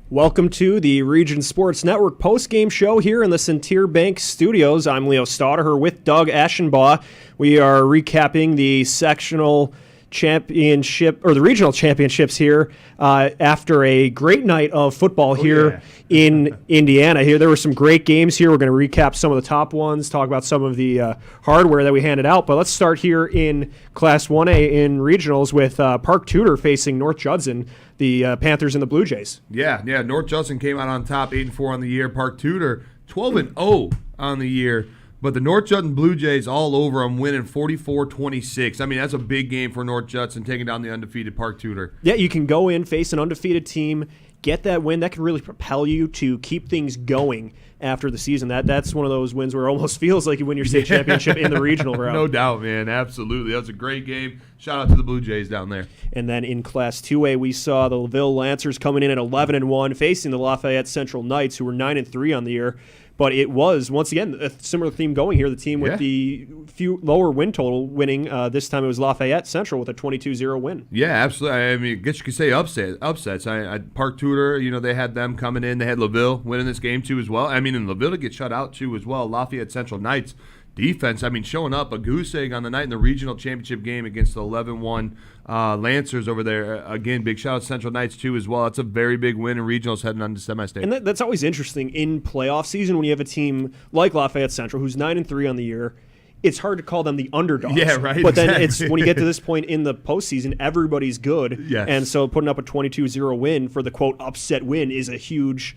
Welcome to the Region Sports Network post-game show here in the Centier Bank studios. I'm Leo Staudaher with Doug Eschenbaugh. We are recapping the sectional championship, or the regional championships here after a great night of football here in Indiana. Here, there were some great games here. We're going to recap some of the top ones, talk about some of the hardware that we handed out. But let's start here in Class 1A in regionals with Park Tudor facing North Judson, the Panthers and the Blue Jays. Yeah. North Judson came out on top, 8-4 on the year. Park Tudor, 12-0 on the year. But the North Judson Blue Jays all over them, winning 44-26. I mean, that's a big game for North Judson, taking down the undefeated Park Tudor. Yeah, you can go in, face an undefeated team, get that win. That can really propel you to keep things going after the season. That's one of those wins where it almost feels like you win your state championship in the regional round. No doubt, man. Absolutely. That was a great game. Shout out to the Blue Jays down there. And then in Class 2A, we saw the LaVille Lancers coming in at 11-1, facing the Lafayette Central Knights, who were 9-3 on the year. But it was, once again, a similar theme going here. The team with the few lower win total winning. This time it was Lafayette Central with a 22-0 win. Yeah, absolutely. I mean, I guess you could say upsets. Park Tudor, they had them coming in. They had LaVille winning this game too as well. I mean, and LaVille to get shut out too as well. Lafayette Central Knights defense, showing up a goose egg on the night in the regional championship game against the 11-1 Lancers over there. Again, big shout out to Central Knights too as well. That's a very big win in regionals heading on to semi-state. And that's always interesting in playoff season when you have a team like Lafayette Central who's 9-3 on the year. It's hard to call them the underdogs. Yeah, right. But then it's when you get to this point in the postseason, everybody's good. Yes. And so putting up a 22-0 win for the quote upset win is a huge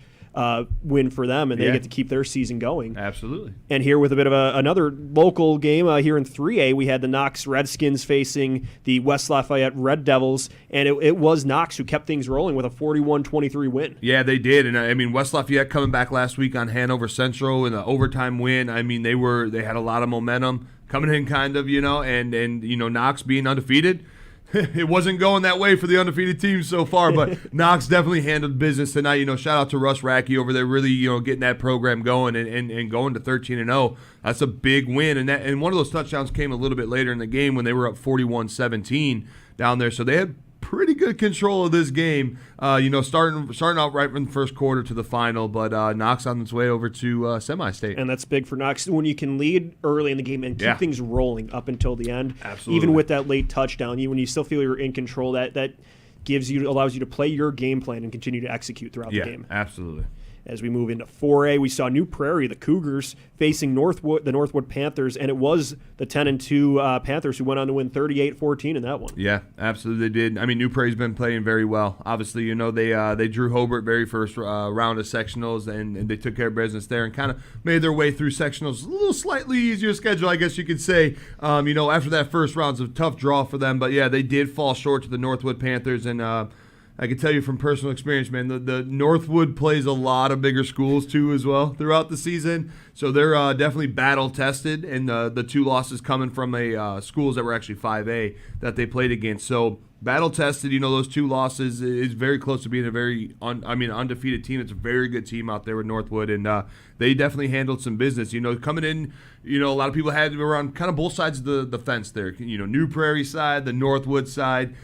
win for them, and they get to keep their season going. Absolutely. And here with a bit of another local game here in 3A, we had the Knox Redskins facing the West Lafayette Red Devils, and it was Knox who kept things rolling with a 41-23 win. Yeah, they did. And West Lafayette coming back last week on Hanover Central in an overtime win. They had a lot of momentum coming in kind of, and Knox being undefeated. It wasn't going that way for the undefeated team so far, but Knox definitely handled business tonight. Shout out to Russ Rackey over there, really, getting that program going and going to 13-0. That's a big win, and one of those touchdowns came a little bit later in the game when they were up 41-17 down there. So they had pretty good control of this game, starting out right from the first quarter to the final, but Knox on its way over to semi-state. And that's big for Knox when you can lead early in the game and keep things rolling up until the end. Absolutely. Even with that late touchdown, when you still feel you're in control, that allows you to play your game plan and continue to execute throughout the game. Absolutely. As we move into 4A, we saw New Prairie, the Cougars, facing the Northwood Panthers, and it was the 10-2 Panthers who went on to win 38-14 in that one. Yeah, absolutely they did. New Prairie's been playing very well. Obviously, they drew Hobart very first round of sectionals, and they took care of business there and kind of made their way through sectionals. A little slightly easier schedule, I guess you could say. After that first round, it's a tough draw for them, but yeah, they did fall short to the Northwood Panthers, and I can tell you from personal experience, man, the Northwood plays a lot of bigger schools too as well throughout the season. So they're definitely battle-tested, and the two losses coming from schools that were actually 5A that they played against. So battle-tested, those two losses is very close to being a very undefeated team. It's a very good team out there with Northwood, and they definitely handled some business. Coming in, a lot of people were on kind of both sides of the fence there. New Prairie side, the Northwood side.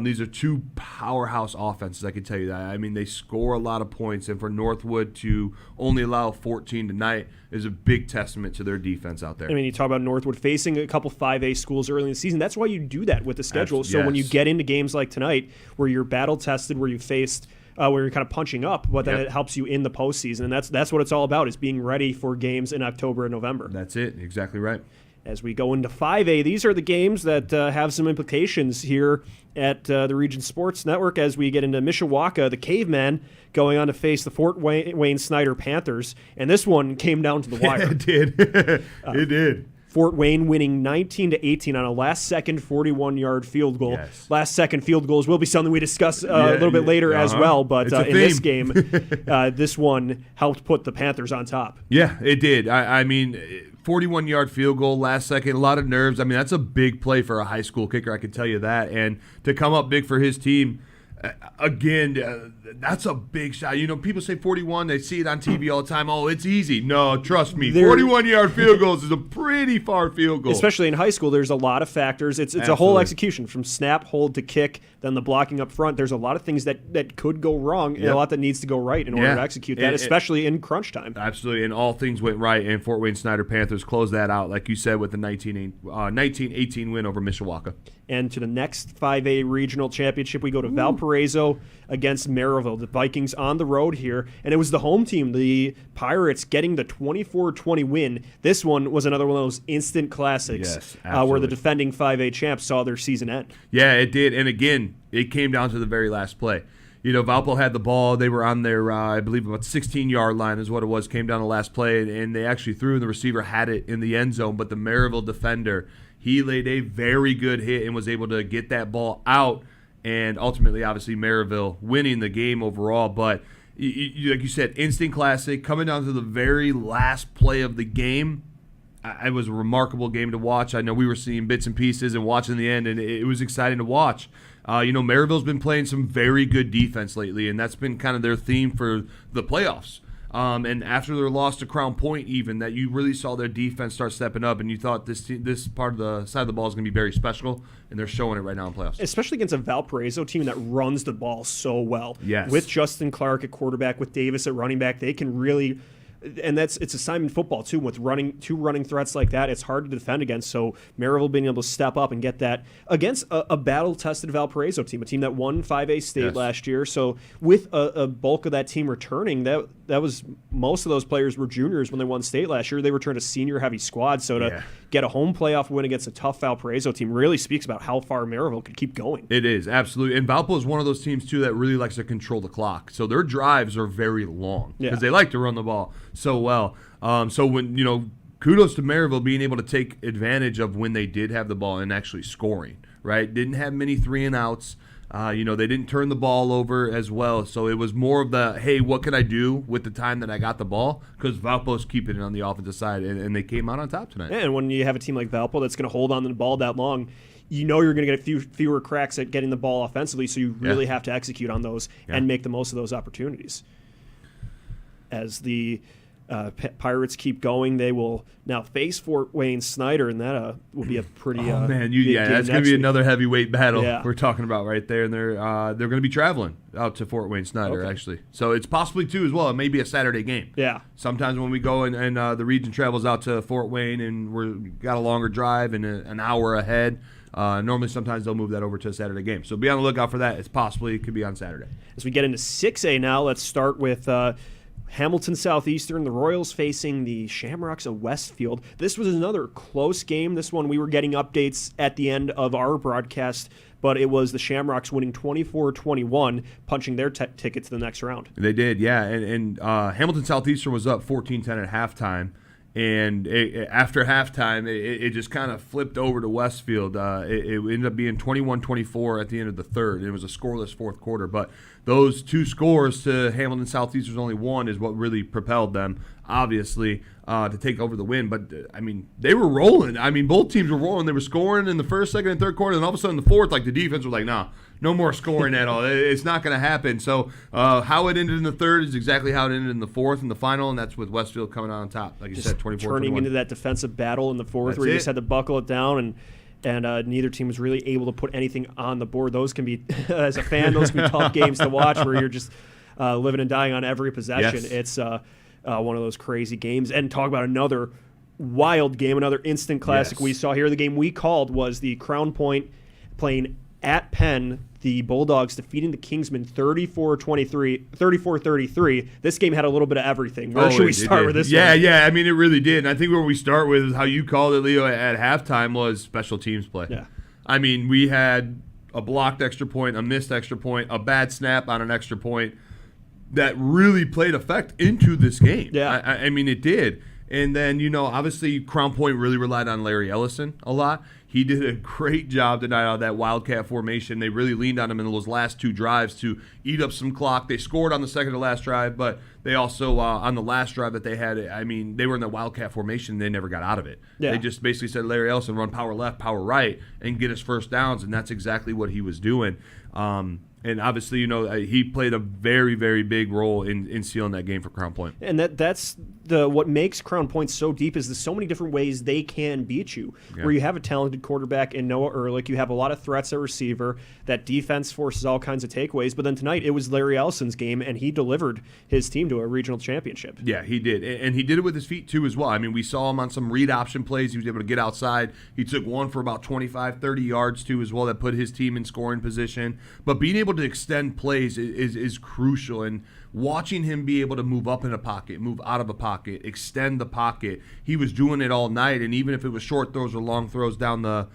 These are two powerhouse offenses, I can tell you that. They score a lot of points, and for Northwood to only allow 14 tonight is a big testament to their defense out there. You talk about Northwood facing a couple 5A schools early in the season. That's why you do that with the schedule. So when you get into games like tonight where you're battle-tested, where you faced where you're kind of punching up, but then it helps you in the postseason. And that's what it's all about, is being ready for games in October and November. That's it. Exactly right. As we go into 5A, these are the games that have some implications here at the Region Sports Network as we get into Mishawaka, the Cavemen going on to face the Fort Wayne Snyder Panthers. And this one came down to the wire. It did. It did. Fort Wayne winning 19-18 on a last-second 41-yard field goal. Yes. Last-second field goals will be something we discuss a little bit later as well, but in this game, this one helped put the Panthers on top. Yeah, it did. 41-yard field goal, last second, a lot of nerves. That's a big play for a high school kicker, I can tell you that. And to come up big for his team, again, that's a big shot. You know, people say 41. They see it on TV all the time. Oh, it's easy. No, trust me. 41-yard field goals is a pretty far field goal. Especially in high school, there's a lot of factors. It's a whole execution from snap, hold to kick, then the blocking up front. There's a lot of things that could go wrong and a lot that needs to go right in order to execute that, especially in crunch time. Absolutely, and all things went right, and Fort Wayne Snyder Panthers closed that out, like you said, with the 19-18 win over Mishawaka. And to the next 5A regional championship, we go to Valparaiso against Maraville. The Vikings on the road here, and it was the home team, the Pirates, getting the 24-20 win. This one was another one of those instant classics where the defending 5A champs saw their season end. Yeah, it did, and again, it came down to the very last play. You know, Valpo had the ball. They were on their, I believe, about 16-yard line is what it was. Came down the last play, and they actually threw, and the receiver had it in the end zone, but the Maraville defender, he laid a very good hit and was able to get that ball out, and ultimately, obviously, Maraville winning the game overall. But like you said, instant classic, coming down to the very last play of the game. It was a remarkable game to watch. I know we were seeing bits and pieces and watching the end, and it was exciting to watch. You know, Maraville's been playing some very good defense lately, and that's been kind of their theme for the playoffs. And after their loss to Crown Point, even, that you really saw their defense start stepping up, and you thought this part of the side of the ball is going to be very special, and they're showing it right now in playoffs. Especially against a Valparaiso team that runs the ball so well. Yes. With Justin Clark at quarterback, with Davis at running back, they can really – and it's assignment football, too. With two running threats like that, it's hard to defend against. So Maraville being able to step up and get that against a battle-tested Valparaiso team, a team that won 5A state last year. So with a bulk of that team returning, that was most of those players were juniors when they won state last year. They returned a senior-heavy squad. So to get a home playoff win against a tough Valparaiso team really speaks about how far Maraville could keep going. It is, absolutely. And Valpo is one of those teams, too, that really likes to control the clock. So their drives are very long because they like to run the ball so well. So when, you know, kudos to Maraville being able to take advantage of when they did have the ball and actually scoring, right? Didn't have many 3-and-outs. You know, they didn't turn the ball over as well. So it was more of the, hey, what can I do with the time that I got the ball? Because Valpo's keeping it on the offensive side, and they came out on top tonight. Yeah, and when you have a team like Valpo that's going to hold on to the ball that long, you know you're going to get fewer cracks at getting the ball offensively, so you really have to execute on those and make the most of those opportunities. As the Pirates keep going, they will now face Fort Wayne Snyder, and that will be a pretty big that's going to be another heavyweight battle we're talking about right there. And they're going to be traveling out to Fort Wayne Snyder actually, so it's possibly too as well. It may be a Saturday game. Yeah. Sometimes when we go and the region travels out to Fort Wayne and we got a longer drive and an hour ahead. Normally, sometimes they'll move that over to a Saturday game. So be on the lookout for that. It could be on Saturday. As we get into 6A now, let's start with Hamilton Southeastern, the Royals facing the Shamrocks of Westfield. This was another close game. This one we were getting updates at the end of our broadcast, but it was the Shamrocks winning 24-21, punching their ticket to the next round. They did, yeah. And Hamilton Southeastern was up 14-10 at halftime. And after halftime, it just kind of flipped over to Westfield. It ended up being 21-24 at the end of the third. It was a scoreless fourth quarter. But those two scores to Hamilton Southeastern's only one is what really propelled them, obviously, to take over the win. But, I mean, they were rolling. I mean, both teams were rolling. They were scoring in the first, second, and third quarter. And all of a sudden, the fourth, like, the defense was like, nah, no more scoring at all. It's not going to happen. So how it ended in the third is exactly how it ended in the fourth and the final, and that's with Westfield coming out on top, like you said, 24-21. Turning into that defensive battle in the fourth where you just had to buckle it down, and neither team was really able to put anything on the board. Those can be, as a fan, those can be tough games to watch where you're just living and dying on every possession. Yes. It's one of those crazy games. And talk about another wild game, another instant classic we saw here. The game we called was the Crown Point playing at Penn, the Bulldogs defeating the Kingsmen 34-33. This game had a little bit of everything. Where should we start with this one? Yeah, I mean, it really did. And I think where we start with is how you called it, Leo, at halftime was special teams play. Yeah. I mean, we had a blocked extra point, a missed extra point, a bad snap on an extra point that really played effect into this game. Yeah. I mean, it did. And then, you know, obviously Crown Point really relied on Larry Ellison a lot. He did a great job tonight out of that Wildcat formation. They really leaned on him in those last two drives to eat up some clock. They scored on the second to last drive, but they also, on the last drive that they had, I mean, they were in the Wildcat formation. They never got out of it. Yeah. They just basically said, Larry Ellison, run power left, power right, and get his first downs, and that's exactly what he was doing. And obviously, he played a very, very big role in sealing that game for Crown Point. And that's what makes Crown Point so deep is there's so many different ways they can beat you. Yeah. Where you have a talented quarterback in Noah Ehrlich, you have a lot of threats at receiver, that defense forces all kinds of takeaways. But then tonight it was Larry Ellison's game, and he delivered his team to a regional championship. Yeah, he did. And he did it with his feet too as well. I mean, we saw him on some read option plays. He was able to get outside. He took one for about 25, 30 yards too as well that put his team in scoring position. But being able to extend plays is crucial, and watching him be able to move up in a pocket, move out of a pocket, extend the pocket, he was doing it all night. And even if it was short throws or long throws down the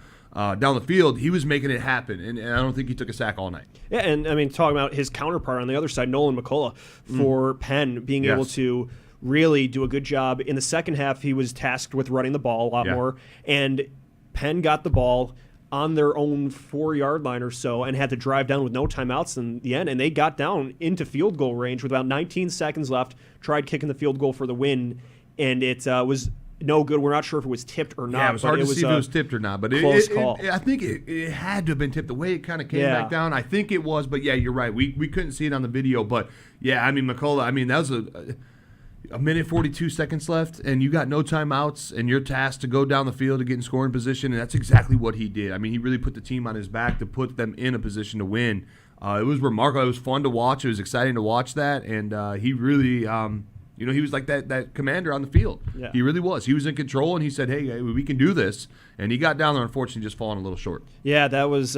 field, he was making it happen, and I don't think he took a sack all night. Yeah, and I mean, talking about his counterpart on the other side, Nolan McCullough for Penn, being able to really do a good job. In the second half, he was tasked with running the ball a lot more, and Penn got the ball on their own 4-yard line or so and had to drive down with no timeouts in the end, and they got down into field goal range with about 19 seconds left, tried kicking the field goal for the win, and it was no good. We're not sure if it was tipped or not. Yeah, it was hard to see if it was tipped or not, but close call. I think it had to have been tipped. The way it kind of came back down, I think it was, but yeah, you're right. We couldn't see it on the video, but yeah, I mean, McCullough, I mean, that was a minute 42 seconds left, and you got no timeouts, and you're tasked to go down the field to get in scoring position, and that's exactly what he did. I mean, he really put the team on his back to put them in a position to win. It was remarkable. It was fun to watch. It was exciting to watch that, and he really, he was like that commander on the field. Yeah. He really was. He was in control, and he said, hey, we can do this, and he got down there, unfortunately, just falling a little short. Yeah, that was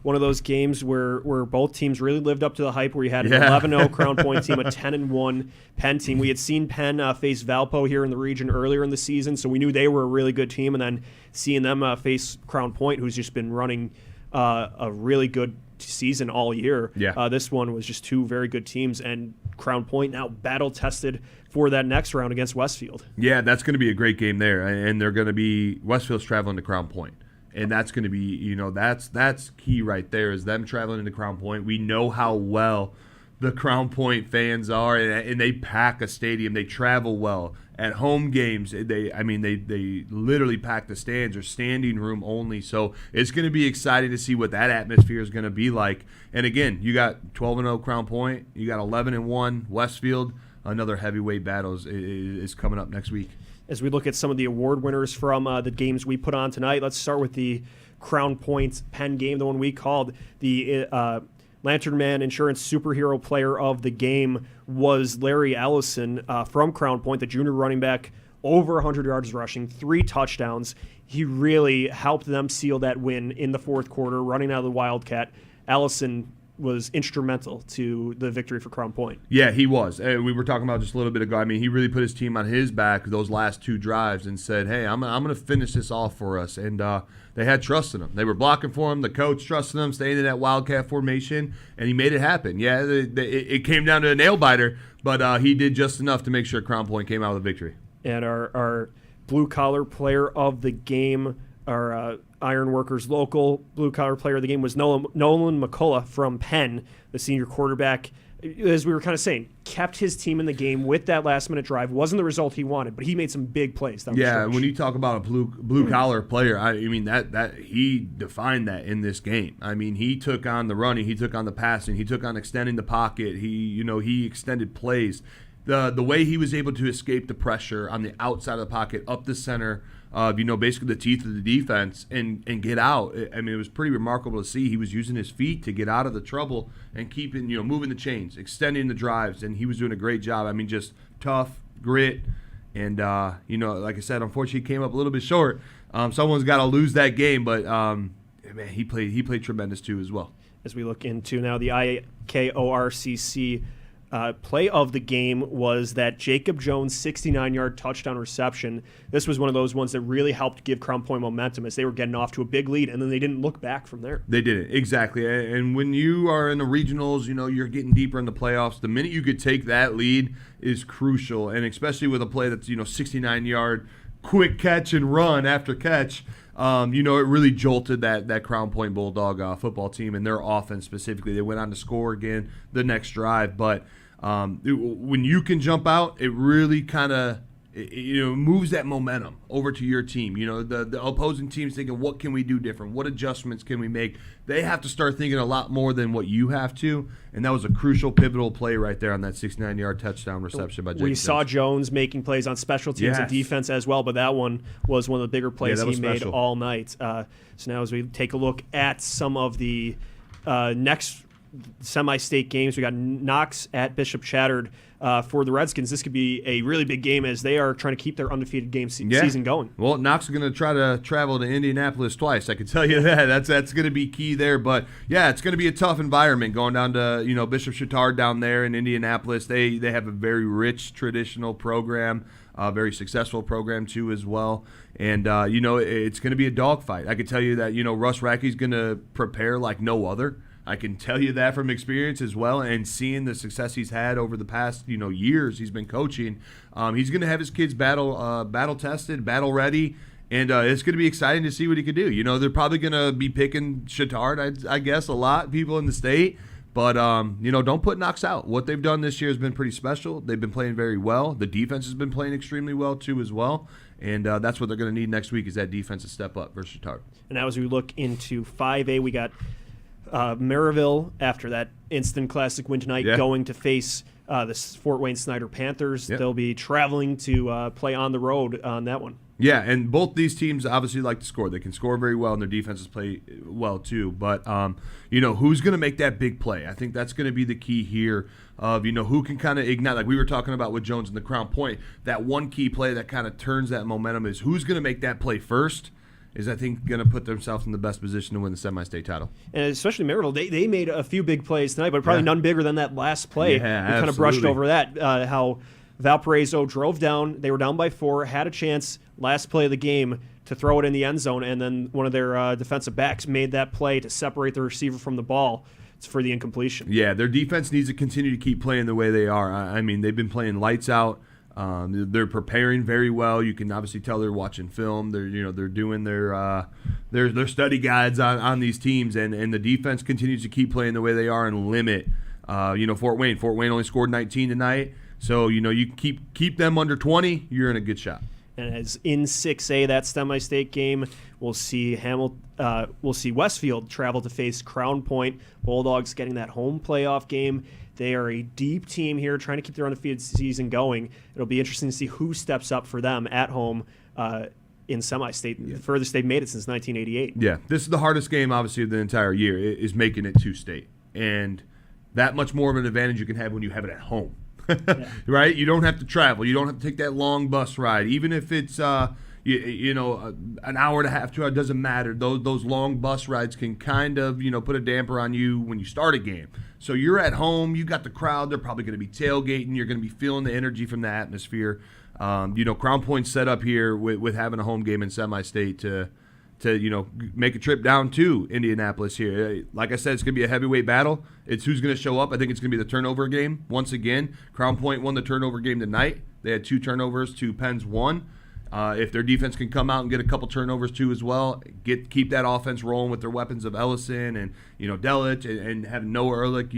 one of those games where both teams really lived up to the hype, where you had an 11-0 Crown Point team, a 10-1 Penn team. We had seen Penn face Valpo here in the region earlier in the season, so we knew they were a really good team, and then seeing them face Crown Point, who's just been running a really good season all year. Yeah. This one was just two very good teams, and Crown Point now battle-tested for that next round against Westfield. Yeah, that's going to be a great game there, and they're going to be – Westfield's traveling to Crown Point. And that's going to be, that's key right there, is them traveling into Crown Point. We know how well the Crown Point fans are, and they pack a stadium. They travel well. At home games, they literally pack the stands, or standing room only. So it's going to be exciting to see what that atmosphere is going to be like. And again, you got 12-0 Crown Point, you got 11-1 Westfield. Another heavyweight battle is coming up next week. As we look at some of the award winners from the games we put on tonight, let's start with the Crown Point Penn game, the one we called the Lantern Man Insurance Superhero Player of the Game was Larry Ellison from Crown Point, the junior running back, over 100 yards rushing, 3 touchdowns. He really helped them seal that win in the fourth quarter, running out of the Wildcat. Ellison was instrumental to the victory for Crown Point. Yeah, he was. We were talking about just a little bit ago. I mean, he really put his team on his back those last 2 drives and said, hey, I'm going to finish this off for us. And they had trust in him. They were blocking for him. The coach trusted him, staying in that Wildcat formation, and he made it happen. Yeah, it came down to a nail-biter, but he did just enough to make sure Crown Point came out with a victory. And our blue-collar player of the game, our Ironworkers local blue-collar player of the game, was Nolan McCullough from Penn, the senior quarterback. As we were kind of saying, kept his team in the game with that last-minute drive. Wasn't the result he wanted, but he made some big plays down the stretch. When you talk about a blue-collar player, I mean that he defined that in this game. I mean, he took on the running, he took on the passing, he took on extending the pocket. He extended plays. The way he was able to escape the pressure on the outside of the pocket, up the center of, basically the teeth of the defense and get out. I mean, it was pretty remarkable to see. He was using his feet to get out of the trouble and keeping, moving the chains, extending the drives, and he was doing a great job. I mean, just tough, grit, and, like I said, unfortunately he came up a little bit short. Someone's got to lose that game, but, man, he played tremendous too as well. As we look into now the IKORCC play of the game was that Jacob Jones 69-yard touchdown reception. This was one of those ones that really helped give Crown Point momentum as they were getting off to a big lead, and then they didn't look back from there. They didn't, exactly. And when you are in the regionals, you're getting deeper in the playoffs. The minute you could take that lead is crucial, and especially with a play that's 69-yard quick catch and run after catch. It really jolted that Crown Point Bulldog football team and their offense specifically. They went on to score again the next drive, but when you can jump out, it really kind of moves that momentum over to your team. The opposing team's thinking, what can we do different? What adjustments can we make? They have to start thinking a lot more than what you have to, and that was a crucial, pivotal play right there on that 69-yard touchdown reception by Jacob. We saw Jones making plays on special teams and defense as well, but that one was one of the bigger plays he made all night. So now as we take a look at some of the next semi-state games, we got Knox at Bishop Chatterd. For the Redskins, this could be a really big game as they are trying to keep their undefeated game season going. Well, Knox is going to try to travel to Indianapolis twice. I can tell you that. That's going to be key there. But, yeah, it's going to be a tough environment going down to, Bishop Chatterd down there in Indianapolis. They have a very rich traditional program, a very successful program too as well. And, it's going to be a dogfight. I can tell you that, Russ Rackey's going to prepare like no other. I can tell you that from experience as well, and seeing the success he's had over the past years he's been coaching. He's going to have his kids battle tested, battle ready, and it's going to be exciting to see what he could do. They're probably going to be picking Chatterd, I guess, a lot, people in the state. But, don't put Knox out. What they've done this year has been pretty special. They've been playing very well. The defense has been playing extremely well, too, as well. And that's what they're going to need next week is that defense to step up versus Chatterd. And now as we look into 5A, we got Maraville, after that instant classic win tonight, going to face the Fort Wayne Snyder Panthers. They'll be traveling to play on the road on that one. Yeah, and both these teams obviously like to score. They can score very well, and their defenses play well too. But, who's going to make that big play? I think that's going to be the key here of, who can kind of ignite. Like we were talking about with Jones and the Crown Point, that one key play that kind of turns that momentum is who's going to make that play first. Is I think going to put themselves in the best position to win the semi-state title. And especially Maraville, they made a few big plays tonight, but probably none bigger than that last play. Yeah, we kind of brushed over that, how Valparaiso drove down. They were down by 4, had a chance last play of the game to throw it in the end zone, and then one of their defensive backs made that play to separate the receiver from the ball. It's for the incompletion. Yeah, their defense needs to continue to keep playing the way they are. I mean, they've been playing lights out. They're preparing very well. You can obviously tell they're watching film. They're doing their study guides on these teams, and the defense continues to keep playing the way they are and limit. Fort Wayne. Fort Wayne only scored 19 tonight, so you keep them under 20. You're in a good shot. And as in 6A, that semi-state game, we'll see Westfield travel to face Crown Point. Bulldogs getting that home playoff game. They are a deep team here trying to keep their undefeated season going. It'll be interesting to see who steps up for them at home in semi-state. The furthest they've made it since 1988. Yeah, this is the hardest game, obviously, of the entire year, is making it to state. And that much more of an advantage you can have when you have it at home. Right? You don't have to travel. You don't have to take that long bus ride. Even if it's an hour and a half, 2 hours, doesn't matter. Those long bus rides can kind of, put a damper on you when you start a game. So you're at home, you got the crowd, they're probably going to be tailgating, you're going to be feeling the energy from the atmosphere. Crown Point's set up here with having a home game in semi-state to make a trip down to Indianapolis here. Like I said, it's going to be a heavyweight battle. It's who's going to show up. I think it's going to be the turnover game once again. Crown Point won the turnover game tonight. They had 2 turnovers to Penn's 1. If their defense can come out and get a couple turnovers too as well, keep that offense rolling with their weapons of Ellison and Delich and have Noah Ehrlich,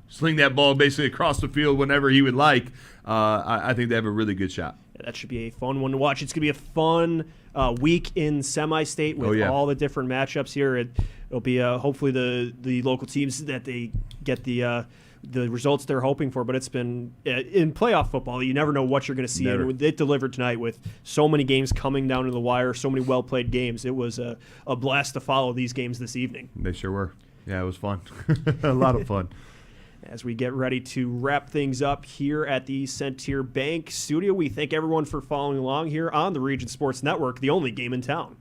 sling that ball basically across the field whenever he would like. I think they have a really good shot. That should be a fun one to watch. It's going to be a fun week in semi-state with all the different matchups here. It'll be hopefully the local teams that they get the results they're hoping for, but it's been in playoff football, you never know what you're going to see. And it delivered tonight with so many games coming down to the wire, so many well-played games. It was a blast to follow these games this evening. They sure were. Yeah, it was fun. A lot of fun. As we get ready to wrap things up here at the Centier Bank studio, we thank everyone for following along here on the Region Sports Network, the only game in town.